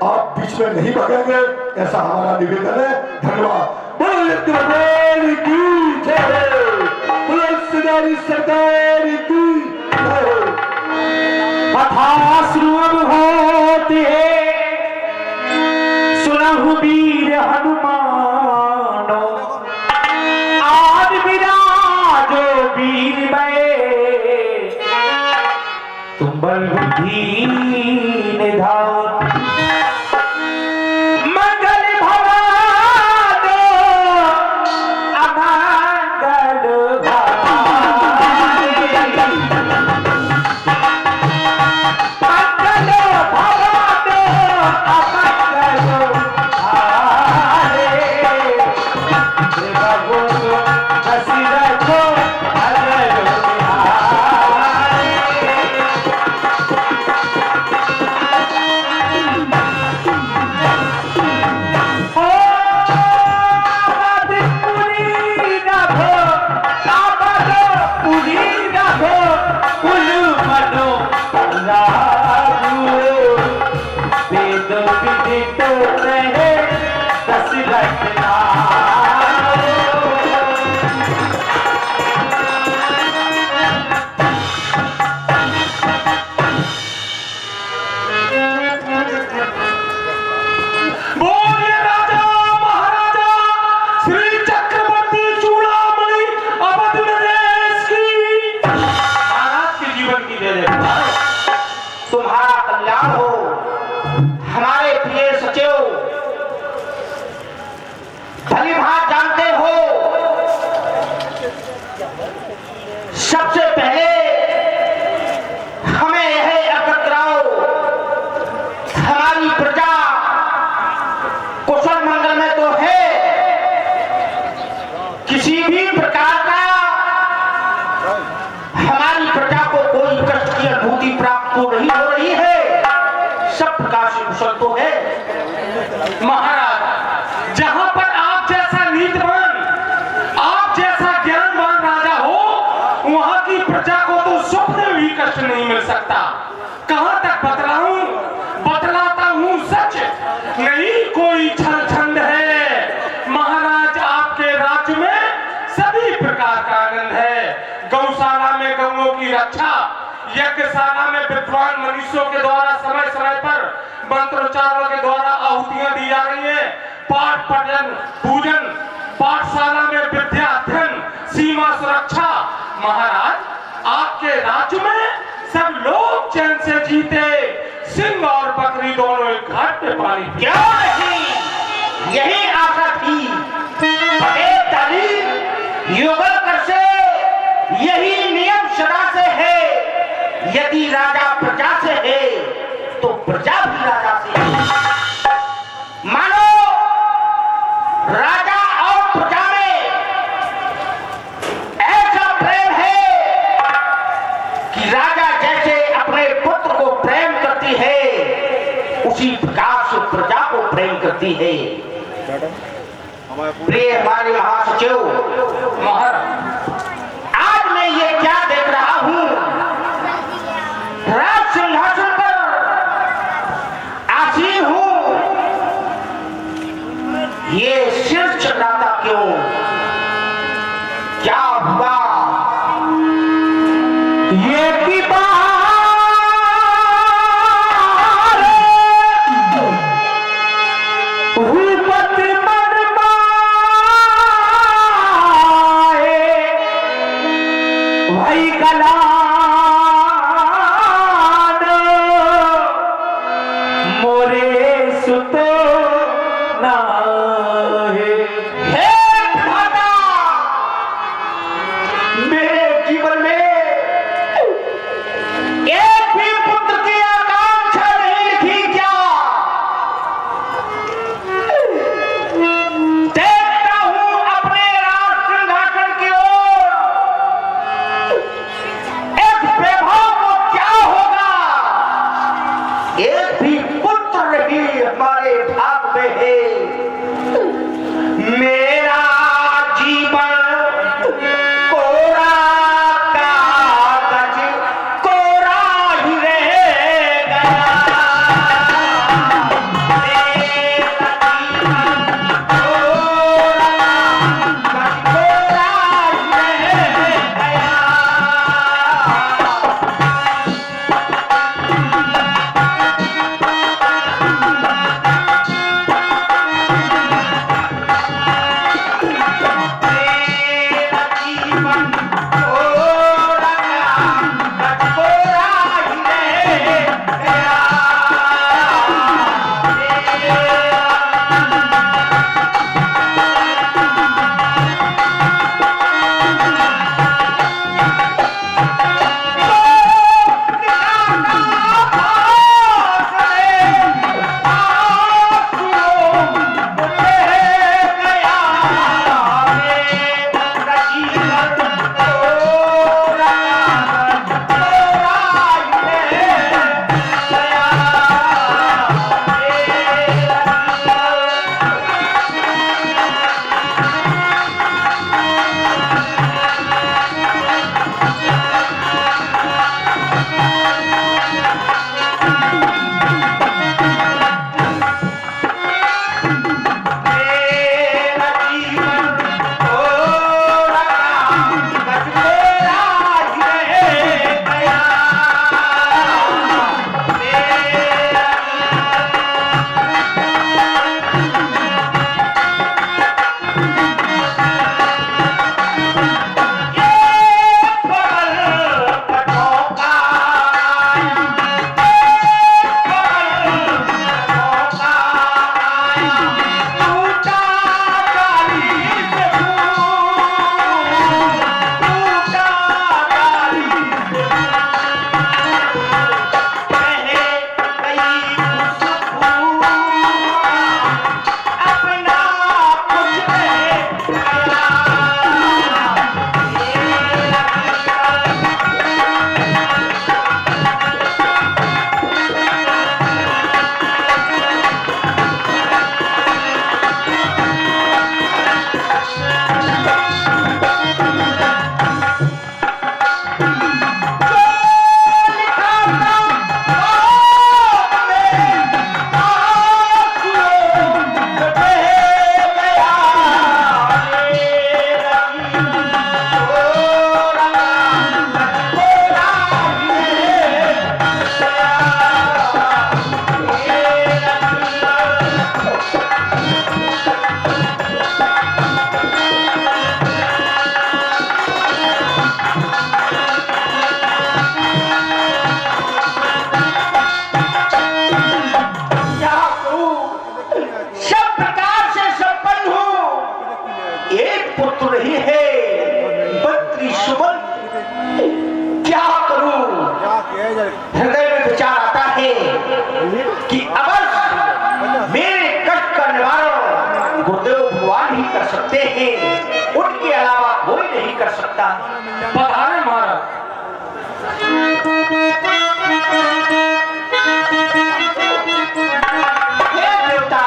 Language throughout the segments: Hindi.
आप बीच में नहीं भागेंगे, ऐसा हमारा निवेदन है। धन्यवाद। सरकार की कथाश्रुव होते सुनहु वीर हनुमानो आद विराजो वीर में तुम बल बुद्धि निधान मंगल भवानो अमंगल सबसे पहले हमें यह अवगत कराओ, हमारी प्रजा कुशल मंगल में तो है, किसी भी प्रकार का हमारी प्रजा को कोई कष्ट की अनुभूति प्राप्त तो नहीं हो रही है, सब प्रकार से कुशल तो है। महाराज, जहां पर आप जैसा नीतिवान, आप जैसा ज्ञानवान राजा हो, वहां की प्रजा को तो स्वप्न में भी कष्ट नहीं मिल सकता। कहां तक बतलाऊं? बतलाता हूं सच, नहीं कोई छल छंद है। महाराज, आपके राज्य में सभी प्रकार का आनंद है। गौशाला में गौओं की रक्षा, यज्ञशाला में विद्वान मनुष्यों के द्वारा समय समय पर मंत्रोच्चारों के द्वारा आहुतियां दी जा रही हैं। पाठ पठन पूजन, पाठशाला में विद्या अध्ययन, सीमा सुरक्षा। महाराज, आपके राज्य में सब लोग चैन से जीते, सिंह और बकरी दोनों एक घाट पे पानी पीते। क्या नहीं, यही आशा थी। तालीम युगल कर से यही नियम सदा से है। यदि राजा प्रजा से है तो प्रजा भी राजा से है। मानो राजा और प्रजा में ऐसा प्रेम है कि राजा जैसे अपने पुत्र को प्रेम करती है, उसी प्रकार से प्रजा को प्रेम करती है। प्रिय हमारे महासचिव, महाराज, आज मैं ये क्या देख रहा हूं, राज सिंहासन पर आसीन हूं, ये सिर चढ़ाता क्यों? क्या हुआ? ये की बात एक भी पुत्र नहीं हमारे भाग में है। तो नहीं है मंत्री सुमन, क्या करूं? हृदय में विचार आता है कि अगर मेरे कष्ट का निवारण गुरुदेव भगवान ही कर सकते हैं, उनके अलावा कोई नहीं कर सकता। पधारे महाराज। हे देवता,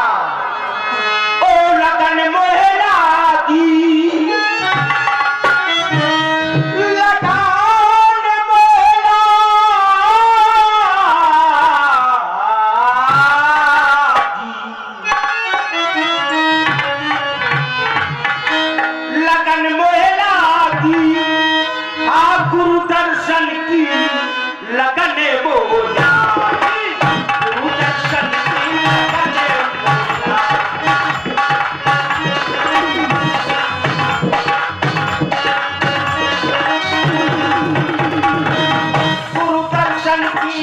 ओ लगन मोहे लागी, लगन मोहे लागी, लगन मोहे लागी, हाँ गुरु दर्शन की लगन मोला, गुरु दर्शन की लगन गुरु दर्शन की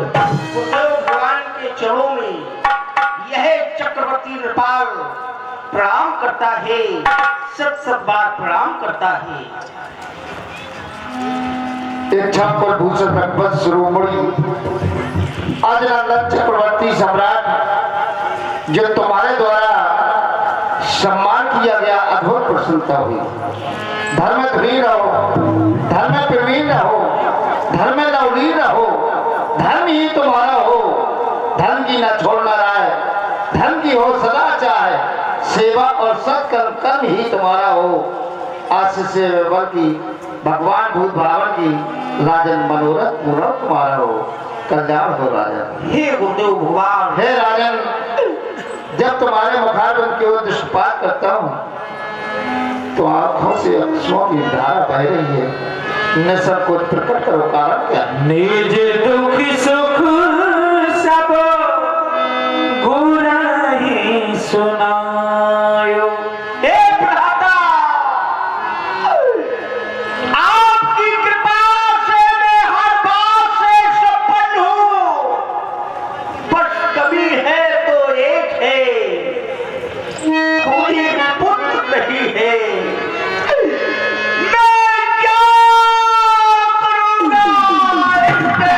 भगवान के चरणों में यह चक्रवर्ती नृपाल प्रणाम करता है, सत बार प्रणाम करता है। छप्पर भूषण भगवत शिरोमणि अजनंदन चक्रवर्ती सम्राट, जो तुम्हारे द्वारा सम्मान किया गया, अद्भुत प्रसन्नता हुई। धर्म धुरी रहो, धर्म प्रवीण रहो, धर्म लवलीन रहो, धर्म ही तुम्हारा हो, धर्म की न छोड़ना राय, धर्म की हो सदा चाहे, सेवा और सत्कर्म कर्म ही तुम्हारा हो। आशीष से की भगवान भूत भावन की राजन मनोरथ पूर्ण तुम्हारा हो, कल्याण हो राजन। हे गुरुदेव भगवान, हे राजन, जब तुम्हारे मुखारविंद की ओर दृष्टिपात करता हूँ तो आंखों से अश्रुओं की धारा बह रही है। न सब कुछ प्रकट करो, कारण क्या? निज दुख सुख सब गुराही सुनायो। हे प्रदाता, आपकी कृपा से मैं हर बात से संपन्न हूँ, बस कमी है तो एक है, कोई पुत्र नहीं है। मैं क्या करूँगा इसके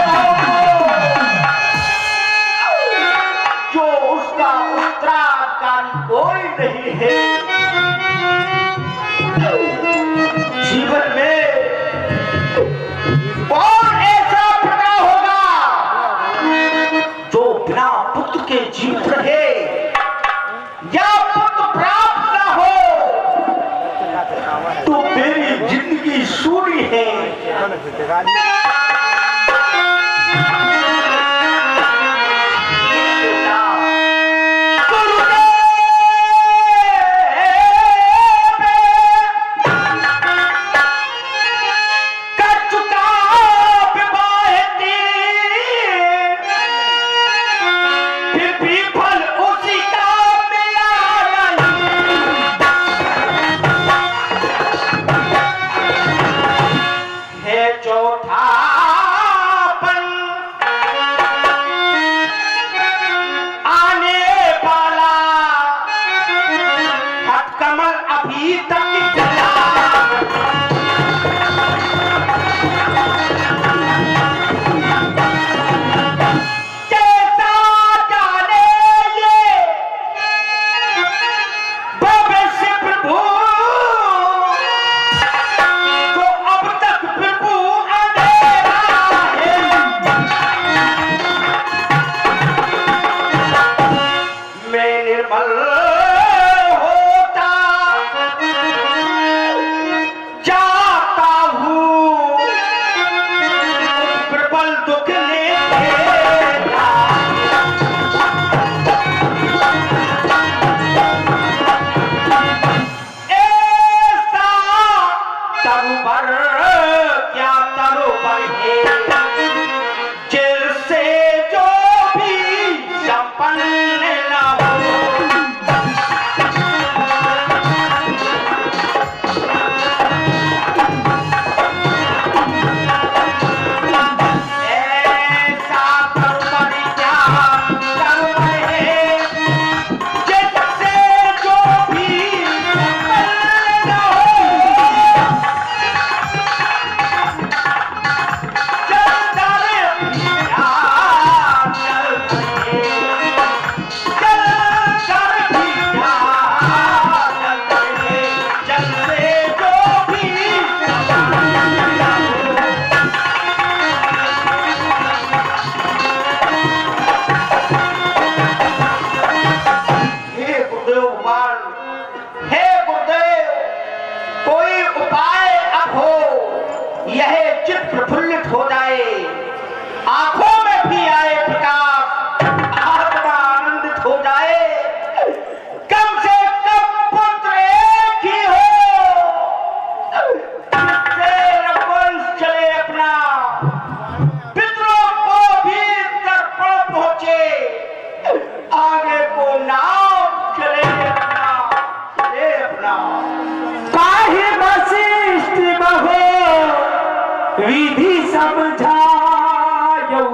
विधि समझायो।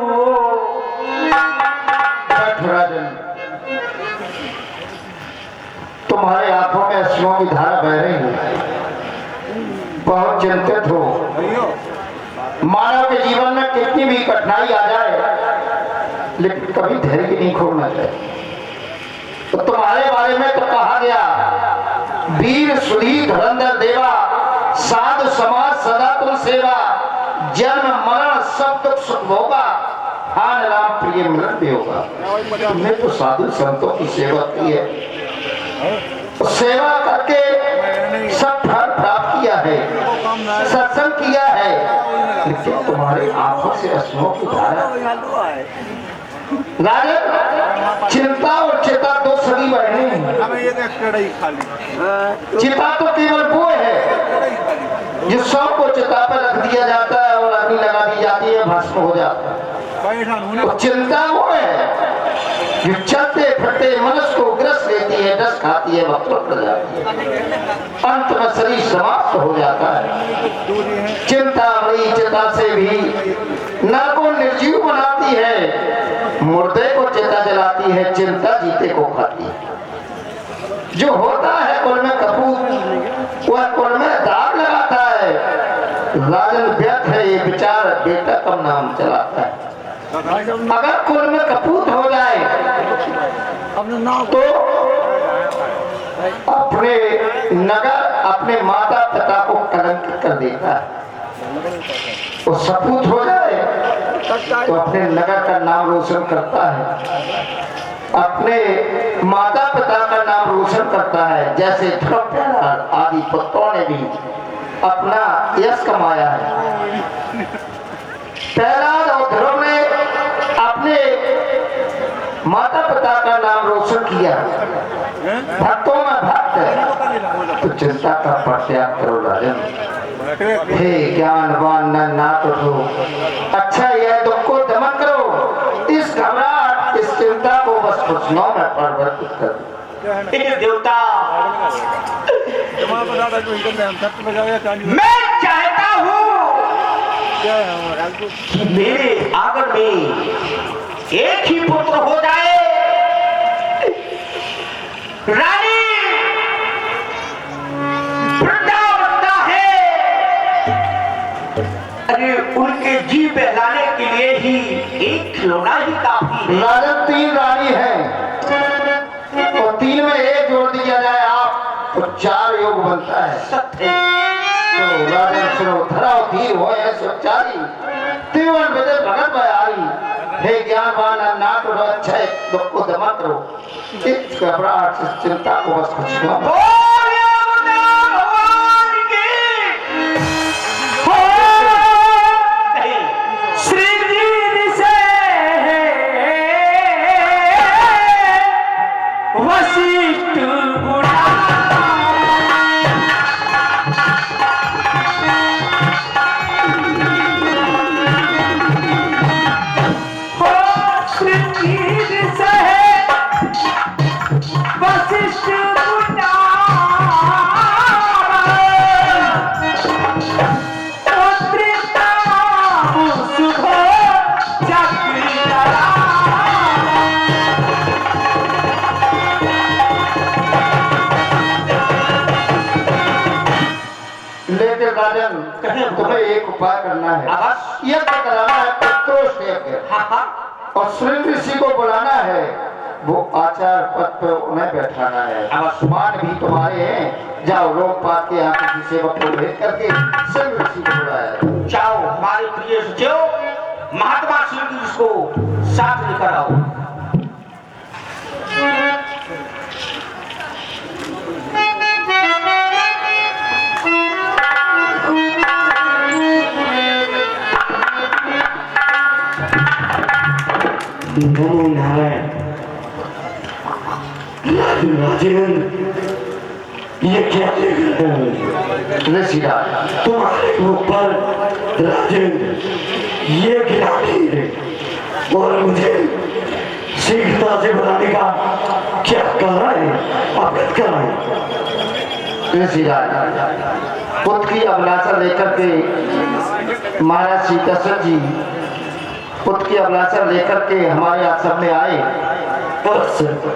राजन, तुम्हारे आंखों में अश्रुओं की धारा बह रही है, बहुत चिंतित हो। मानव के जीवन में कितनी भी कठिनाई आ जाए लेकिन कभी धैर्य नहीं खोना चाहिए। तो तुम्हारे बारे में तो कहा गया, वीर सुधीर धुरंधर देवा, साधु समाज सदा तुम सेवा, जन्म मरण सब दुख सुख होगा, हान राम प्रिय मिलन भी होगा। तुमने तो साधु संतों की सेवा की है, तो सेवा करके सब फल प्राप्त किया है, सत्संग किया है, लेकिन तुम्हारी आंखों से अश्रुओं की धारा। राजन, चिंता और चिता दो सगी बहने हैं। चिता तो केवल वो है जिस सब को चिता पर रख दिया जाता है और अग्नि लगा दी जाती है, भस्म हो जाता है। तो चिंता वो है जो चलते फिरते मनुष्य को ग्रस लेती है, डस खाती है, वक्त कर जाती है, अंत में शरीर समाप्त हो जाता है। चिंता बड़ी चिता से भी नर को निर्जीव बनाती है, मुर्दे को चिता जलाती है, चिंता जीते को खाती है। जो होता है कुल में कपूत, वह कुल में दाग लगाता है। राजन व्यर्थ है ये विचार, बेटा कम नाम चलाता है। अगर कुल में कपूत हो जाए तो अपने नगर, अपने माता पिता को कलंकित कर देता है। वो सपूत हो जाए तो अपने नगर का नाम रोशन करता है, अपने माता पिता का नाम रोशन करता है। जैसे ध्रुव आदि पुत्रों ने भी अपना यश कमाया है। प्रहलाद और ध्रुव ने अपने माता पिता का नाम रोशन किया, भक्तों में भक्त है, तो चिंता का परित्याग करो राजन। हे ज्ञानवान नाथ हो, अच्छा यह दुख को दमन करो, इस घबराहट इस चिंता को बस खुशियों में परिवर्तित करो। हे देवता, मैं चाहता हूँ कि मेरे आंगन में एक ही पुत्र हो जाए। रानी वृंदावता है, अरे उनके जी बहलाने के लिए ही एक खिलौना ही काफी है। राजन 3 रानी है और 3 में एक जोड़ दिया जाए आप तो 4 योग बनता है। सत्य तो राजन सुनो, धराव धीर हो सच्चाई, त्रिवन विदे भगत बयारी। हे ज्ञानवान नाथ और अच्छा दुख को दमन करो, इस घबराहट इस चिंता को बस खुशियों में। तुम्हें एक उपाय करना है, यज्ञ कराना है, पुत्रोष्ट यज्ञ, और श्री ऋषि को बुलाना है, वो आचार पद पे उन्हें बैठाना है। आसमान भी तुम्हारे हैं, जाओ लोकपाल के यहाँ किसी सेवक को भेज करके श्री ऋषि को बुलाया। जाओ हमारे प्रिय सचिव महात्मा श्री ऋषि को साथ लेकर आओ। नमो नारायण। राजन, ये क्या लिख रहे हो? ऋषिराज तुम्हारे ऊपर राजन ये गिरानी है और मुझे शीघ्रता से बुलाने का क्या कारण है? अवगत कराए। ऋषिराज पुत्र की अभिलाषा लेकर के महाराज सीतासर जी पुत्र की अभिलाषा लेकर के हमारे आश्रम में आए और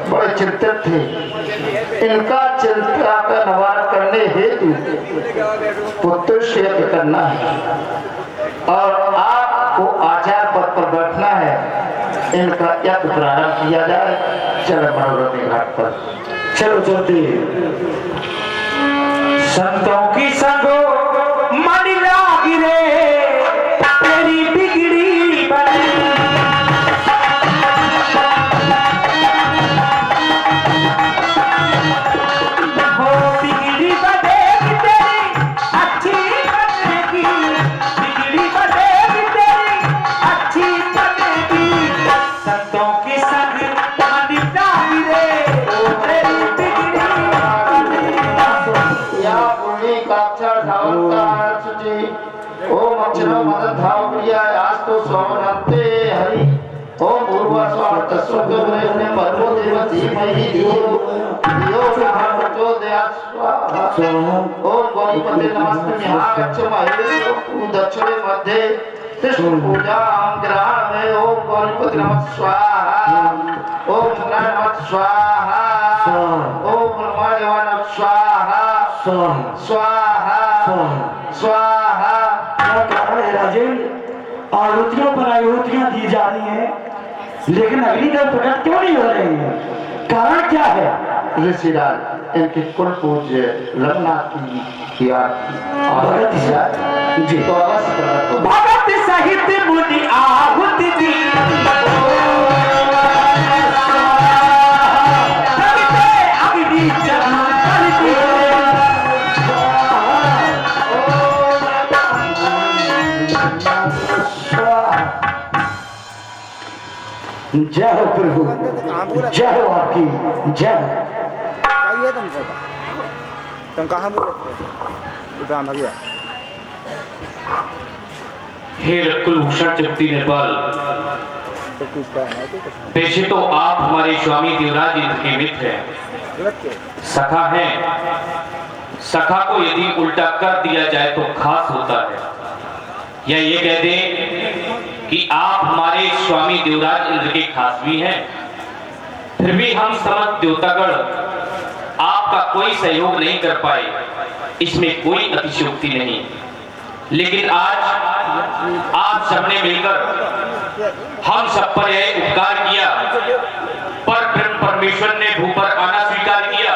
बड़े चिंतित थे। इनका चिंता का निवारण करने हेतु पुत्र से यज्ञ करना है और आपको आचार पद पर बैठना है। इनका यज्ञ प्रारंभ किया जाए। चलो मनोरथ घाट पर चलो चलते। संतों की संगो मन लागी रे, तेरी बिगड़ी बनी। हो बिगड़ी बनेगी तेरी अच्छी बनेगी, बिगड़ी बनेगी तेरी अच्छी बनेगी। संतों की संग मन लागी रे, तेरी बिगड़ी बनेगी। या पुण्य का अक्षर धावता सुचि ओम अक्षरो मदन धाव प्रिया आस्तो सोमनते हरि ओम पूर्वा स्वार्थ स्वर्ग में परमो देवती मही दियो दियो नमः प्रचोदया स्वाहा ओम गणपति नमस्ते महागच्छ महेश दक्षिणे मध्ये कृष्ण पूजा ग्रहण में ओम गणपति नमः स्वाहा ओम गणपति नमः स्वाहा ओम नमः नमः स्वाहा स्वाहा स्वाहा। क्या कारण है राजन? आहुतियों पर आहुतियां दी जा रही हैं लेकिन अग्निदेव प्रकट क्यों नहीं हो रहे हैं? कारण क्या है? ऋषिराज इनके कुल पूज्य रघुनाथ की आरती जी तो अवश्य प्रकट हो। भगत सहित मुनि आहुति दी, अग्नि जला कर दी। जय हो प्रभु, जय हो आपकी जय हो। चाहिए तुमको तुम कहाँ बोले ड्रामा किया हे रत्कुलभूषण जगती नेपाल, तो कुछ कहना है तो वैसे तो आप हमारे स्वामी देवराज इंद्र के मित्र हैं, गलत के सखा हैं। सखा को यदि उल्टा कर दिया जाए तो खास होता है, या ये कह दें कि आप हमारे स्वामी देवराज इंद्र के खास भी हैं। फिर भी हम समस्त देवतागण आपका कोई सहयोग नहीं कर पाए, इसमें कोई अतिशयोक्ति नहीं। लेकिन आज आप सबने मिलकर हम सब पर यह उपकार किया, पर ब्रह्म परमेश्वर ने भू पर आना स्वीकार किया।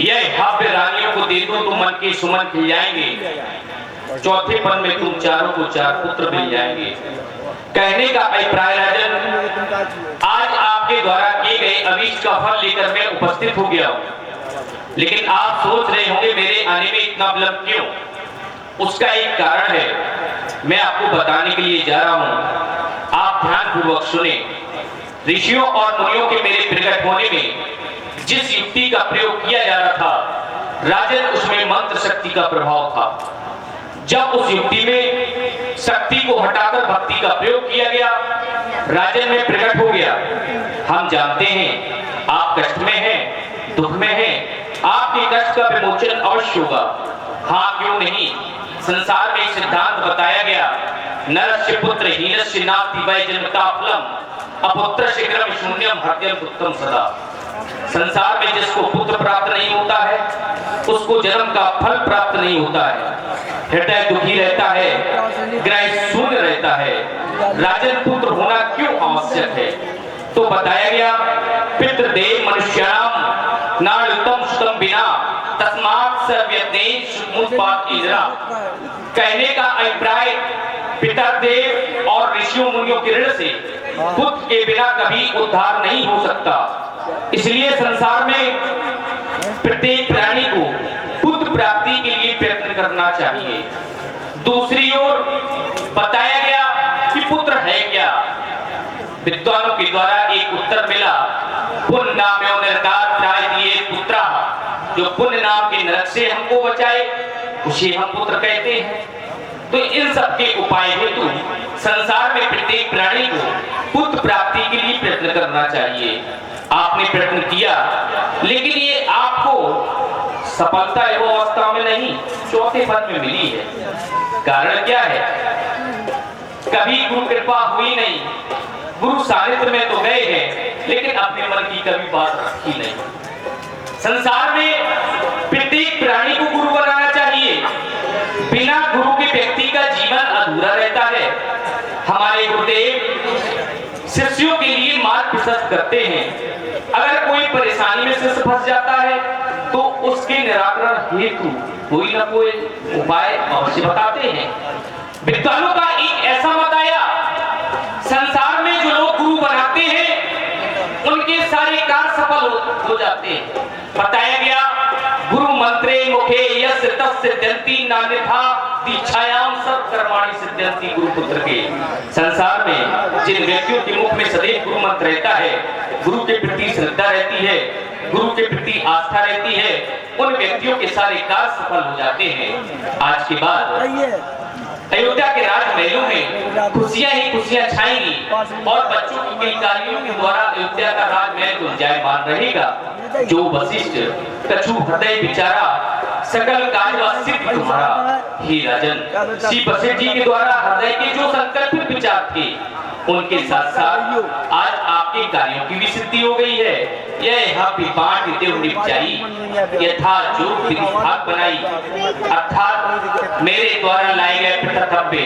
यह भव्य रानियों को दे दो तो मन के सुमन खिल जाएंगे, चौथे पन में तुम चारों को चार पुत्र मिल जाएंगे। कहने का अभिप्राय राजन, आज आपके द्वारा किए गए अभीष्ट का फल लेकर मैं उपस्थित हो गया हूँ। लेकिन आप सोच रहे होंगे मेरे आने में इतना विलंब क्यों? उसका एक कारण है, मैं आपको बताने के लिए जा रहा हूँ। आप ध्यान पूर्वक सुने। ऋषियों और मुनियों के मेरे प्रकट होने में जिस युक्ति का प्रयोग किया जा रहा था राजन, उसमें मंत्र शक्ति का प्रभाव था। जब उस युक्ति में शक्ति को हटाकर भक्ति का प्रयोग किया गया, राजन में प्रकट हो गया। हम जानते हैं आप कष्ट में हैं, दुख में हैं, आपके कष्ट का विमोचन अवश्य होगा। हाँ क्यों नहीं? संसार में सिद्धांत बताया गया, नरस्य पुत्र हीनस्य नास्ति वै जन्मता फलम अपुत्र शीघ्रम शून्यम हृदयम उत्तम सदा। संसार में जिसको पुत्र प्राप्त नहीं होता है उसको जन्म का फल प्राप्त नहीं होता है। हृदय दुखी रहता है, ग्रह शून्य रहता है। राजन पुत्र होना क्यों आवश्यक है? तो बताया गया, पितृदेव मनुष्याणाम नानुतम सुतम बिना तस्मात् सर्वयज्ञेश मुत्पाद इजरा। कहने का अभिप्राय, पितृदेव और ऋषियों मुनियों के ऋण से पुत्र के बिना कभी उद्धार नहीं हो सकता। इसलिए संसार में प्रत्येक प्राणी को पुत्र प्राप्ति के लिए प्रयत्न करना चाहिए। दूसरी ओर बताया गया कि पुत्र है क्या? विद्वानों के द्वारा एक उत्तर मिला, पुण्य नाम्यो नरकात् त्रायते पुत्रा। जो पुण्य नाम के नरक से हमको बचाए उसे हम पुत्र कहते हैं। तो इन सब के उपाय हेतु संसार में प्रत्येक प्राणी को पुत्र प्राप्ति के लिए प्रयत्न करना चाहिए। आपने प्रयत्न किया, लेकिन ये आपको सफलता एवं अवस्था में नहीं, चौथे पद में मिली है। कारण क्या है? कभी गुरु कृपा हुई नहीं। गुरु सानिध्य में तो गए हैं, लेकिन अपने मन की कभी बात रखी नहीं। संसार में प्रत्येक प्राणी को गुरु बनाना चाहिए। बिना गुरु के व्यक्ति का जीवन अधूरा रहता है। हमारे गुरुदेव शिष्यों के लिए मार्ग प्रशस्त करते हैं। अगर कोई परेशानी में शिष्य फंस जाता है तो उसके निराकरण हेतु कोई ना कोई उपाय अवश्य बताते हैं। विद्वानों का एक ऐसा मत आया, संसार में जो लोग गुरु बनाते हैं उनके सारे कार्य सफल हो जाते हैं। बताया गया, गुरु मंत्रे मुखे यस्य तस्य सिद्ध्यन्ति नान्यथा दीक्षायाम सब कर्माणि सिद्ध्यन्ति। गुरु पुत्र के संसार में जिन व्यक्तियों के मुख में सदैव गुरु मंत्र रहता है, गुरु के प्रति श्रद्धा रहती है, गुरु के प्रति आस्था रहती है, उन व्यक्तियों के सारे कार्य सफल हो जाते हैं। आज के बाद अयोध्या के राजमहलों में खुशियां ही खुशियां छाएंगी और बच्चों की किलकारियों के द्वारा अयोध्या का राजमहल गुंजायमान रहेगा। जो वशिष्ठ कछु हृदय बिचारा सकल कार्य सिद्ध तुम्हारा। हे राजन, श्री वशिष्ठ जी के द्वारा हृदय के जो संकल्पित विचार थे उनके साथ साथ आज आपके कार्यों की भी सिद्धि हो गई है। यह हव्य बांट देव निपजाई यथा जो भाग बनाई, अर्थात मेरे द्वारा लाए गए पितृव्य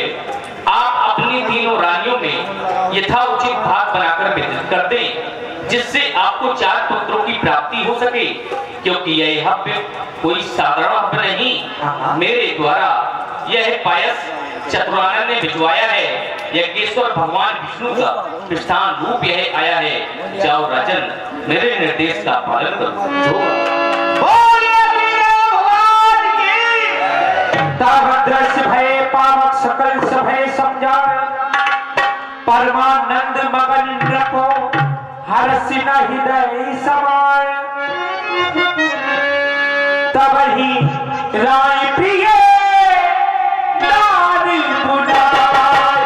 आप अपनी तीनों रानियों में यथा उचित भाग बनाकर वितरित कर दें, जिससे आपको 4 पुत्रों की प्राप्ति हो सके। क्योंकि यह हव्य कोई साधारण हव्य नहीं, मेरे द्वारा यह पायस चतुरानन ने भिजवाया है। यज्ञेश्वर भगवान विष्णु का प्रस्थान रूप यह आया है। जाओ राजन, मेरे निर्देश का पालन करो। भय पावक सकल सभय समझा परमानंद मगन नृपो हरसि न हृदय समाय तब ही राय प्रिय नारी बुलाए।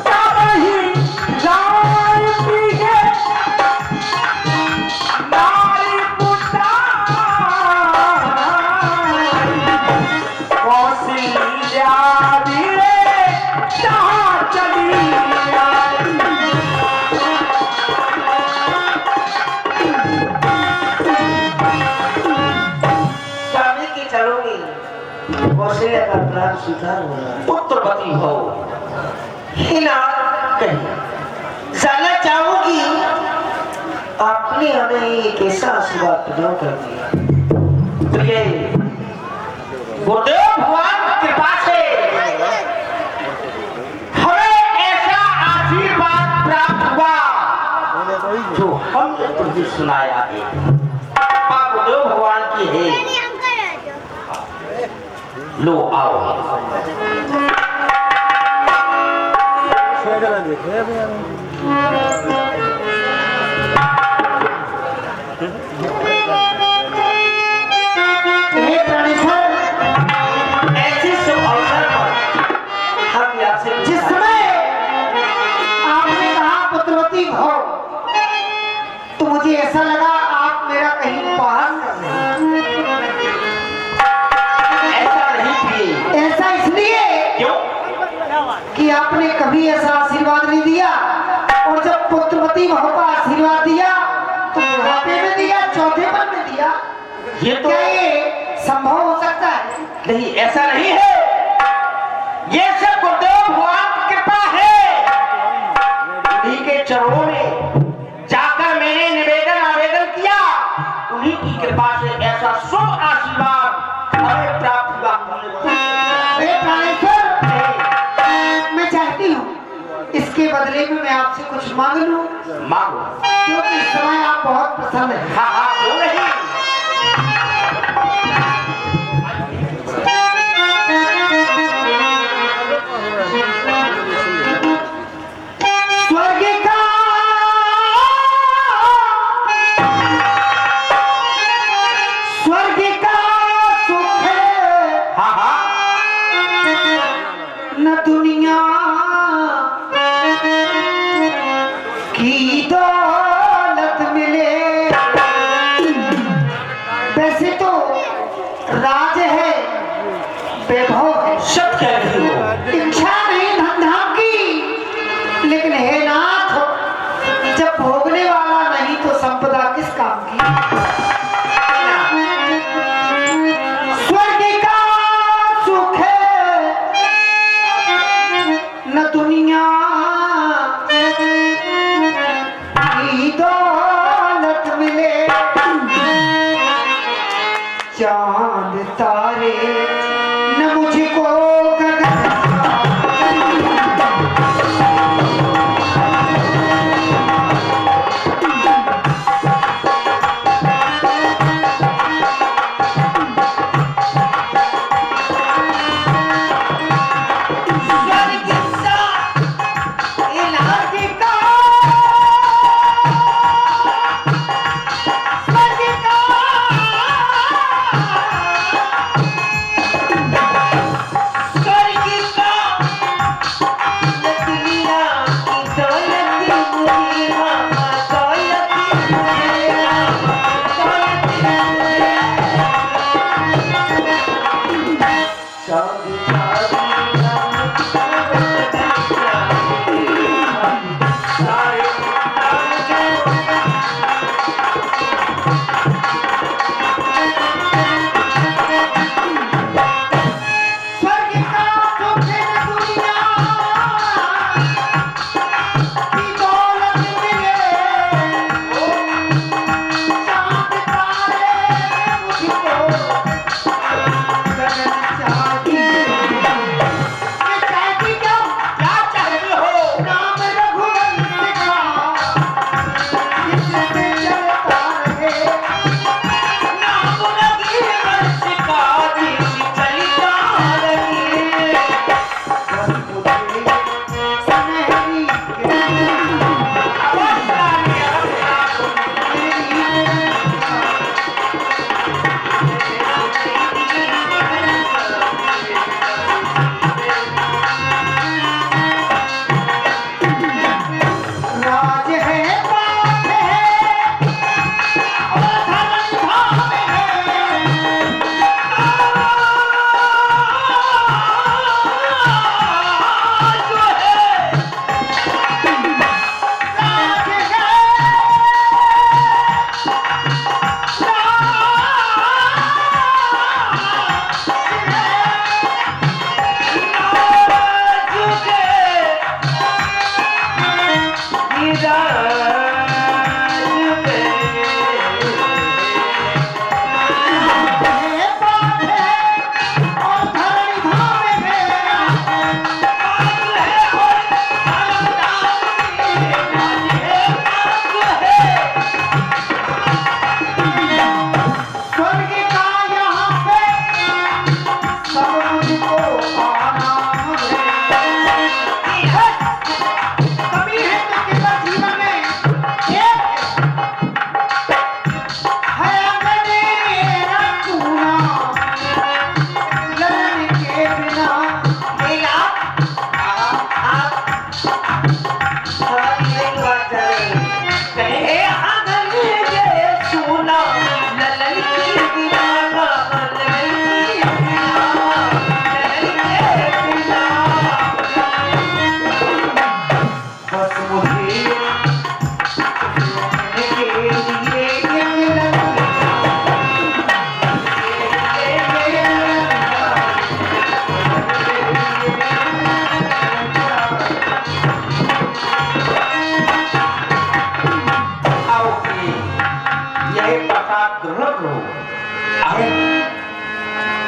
तब ही राय प्रिय नारी बुलाए। कौशल्या धीरे जहाँ चली आई। स्वामी की चलोगी कौशल्या का प्राण स्वीकार हो रहा है। पुत्रवती हो हिना कहीं जानना चाहूंगी आपने हमें एक ऐसा आशीर्वाद प्रदान कर दिया तो ये गुरुदेव भगवान की कृपा से हमें ऐसा आशीर्वाद प्राप्त हुआ जो हमने तुझे सुनाया है। कृपा गुरुदेव भगवान की है। लो आओ देखे अभी हे प्राणेश्वर, ऐसे शुभ अवसर पर हम आपसे जिस समय आपने कहा पुत्रवती भव तो मुझे ऐसा लगा आप मेरा कहीं उपहास कर रहे हैं। ऐसा नहीं किए। ऐसा इसलिए क्यों कि आपने कभी ऐसा आशीर्वाद नहीं दिया और जब पुत्रवती भव का आशीर्वाद दिया तो बुढ़ापे में दिया, चौथेपन में दिया। ये तो क्या ये संभव हो सकता है? नहीं, ऐसा नहीं है। ये सब गुरुदेव भगवान की कृपा है। उन्हीं के चरणों में जाकर मैंने निवेदन आवेदन किया, उन्हीं की कृपा से ऐसा शुभ आशीर्वाद हमें प्राप्त हुआ। मैं चाहती हूँ इसके बदले में मैं आपसे कुछ मांग लूं। मांगो, क्योंकि इस समय आप बहुत प्रसन्न हैं। हाँ हाँ, क्यों नहीं। स्वर्ग का सुख है, हाँ हाँ, न दुनिया की दौलत मिले। वैसे तो राज है, वैभव है, सब कह रही हो, इच्छा नहीं धन की, लेकिन हे नाथ जब भोगने वाला नहीं तो संपदा किस काम की। स्वर्ग का सुख है, न दुनिया की दौलत मिले। चांद तारे न मुझको गगन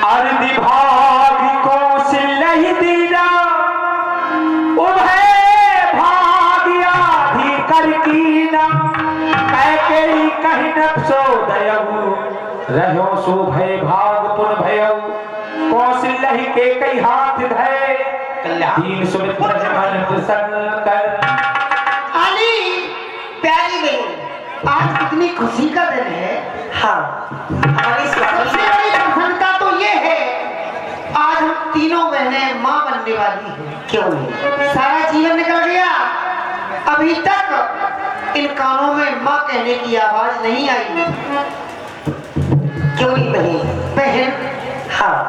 अर्धि भाग कौशल्य दीना उभय भाग्याधि कर कीना कैकेयी कहि नक्शो दयऊ रहो सो भय भाग पुन भयऊ कौशल्य के कई हाथ धय दीन सुमित्र मन प्रसन्न कर। अली प्यारी बहन, आज कितनी खुशी का दिन है। हाँ, हमारी सबसे बड़ी प्रसन्नता तो ये है, आज हम तीनों बहनें माँ बनने वाली हैं। क्यों नहीं? सारा जीवन निकल गया, अभी तक इन कानों में माँ कहने की आवाज नहीं आई। क्यों नहीं बहन? बहन हाँ,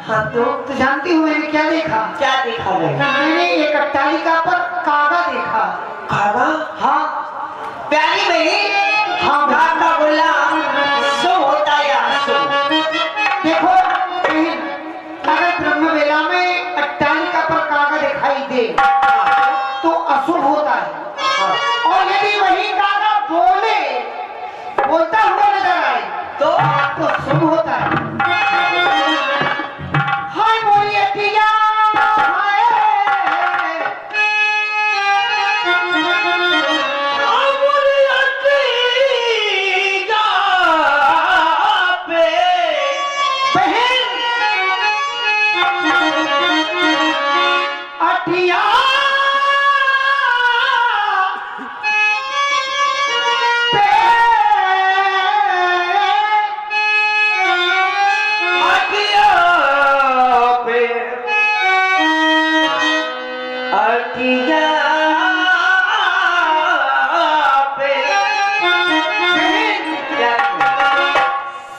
हाँ तो जानती हूँ मैंने क्या देखा? क्या देखा गया? मैंने एक अट्टालिका पर कागा देखा। कागा? हाँ प्यारी बहन, हाँ कागा बोला सो होता या सो? देखो बहन, अगर ब्रह्म वेला में अट्टालिका पर कागा दिखाई दे तो अशुभ होता है, और यदि वही कागा बोलता हुआ नजर आए तो शुभ होता है। हाय मोरी अटिया, हाय अटिया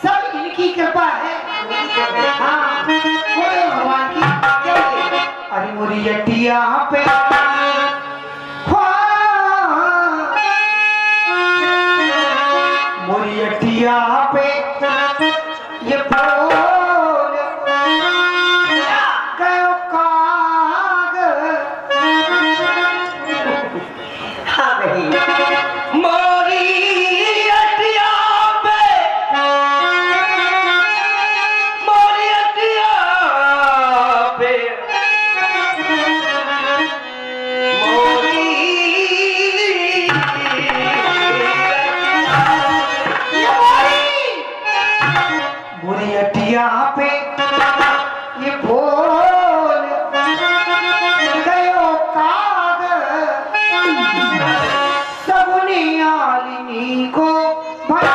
सब इनकी कृपा है। हाँ बोलो भगवान की। अरे मोरी अटिया पे मोरी अटिया पे ये बोल गयो काग। हाँ बहन, मोरी अटिया पे, मोरी अटिया पे, मोरी अटिया पे ये बोल गयो काग। सबने आलिनी को भरा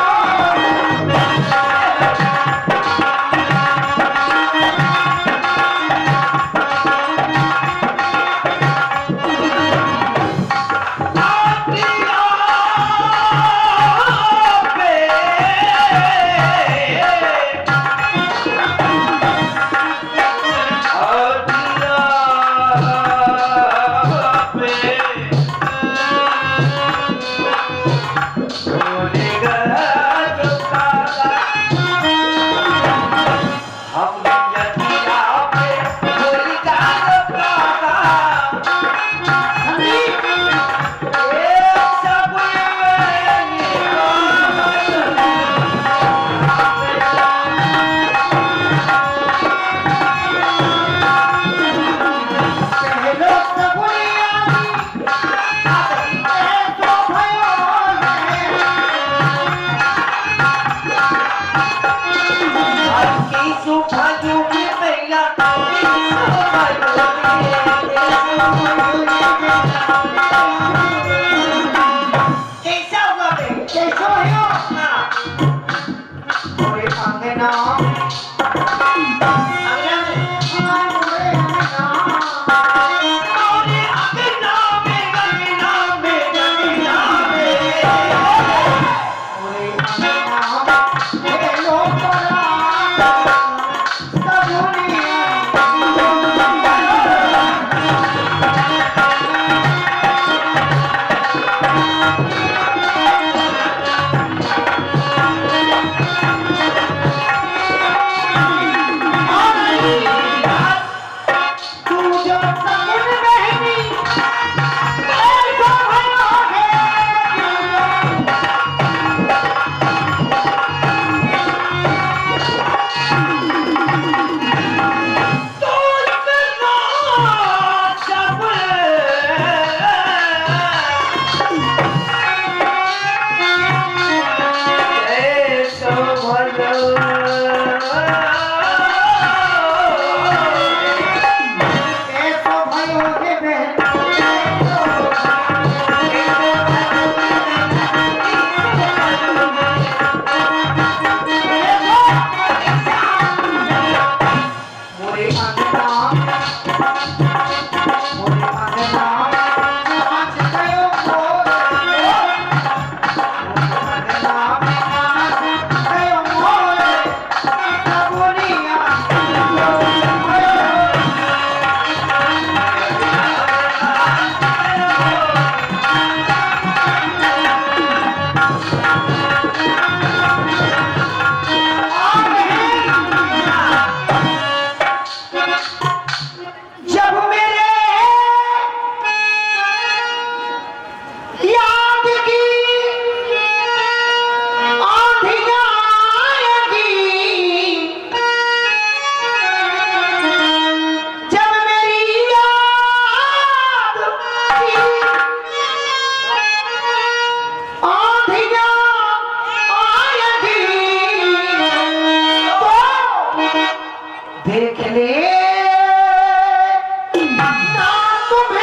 भर देख ले ना तुम्हें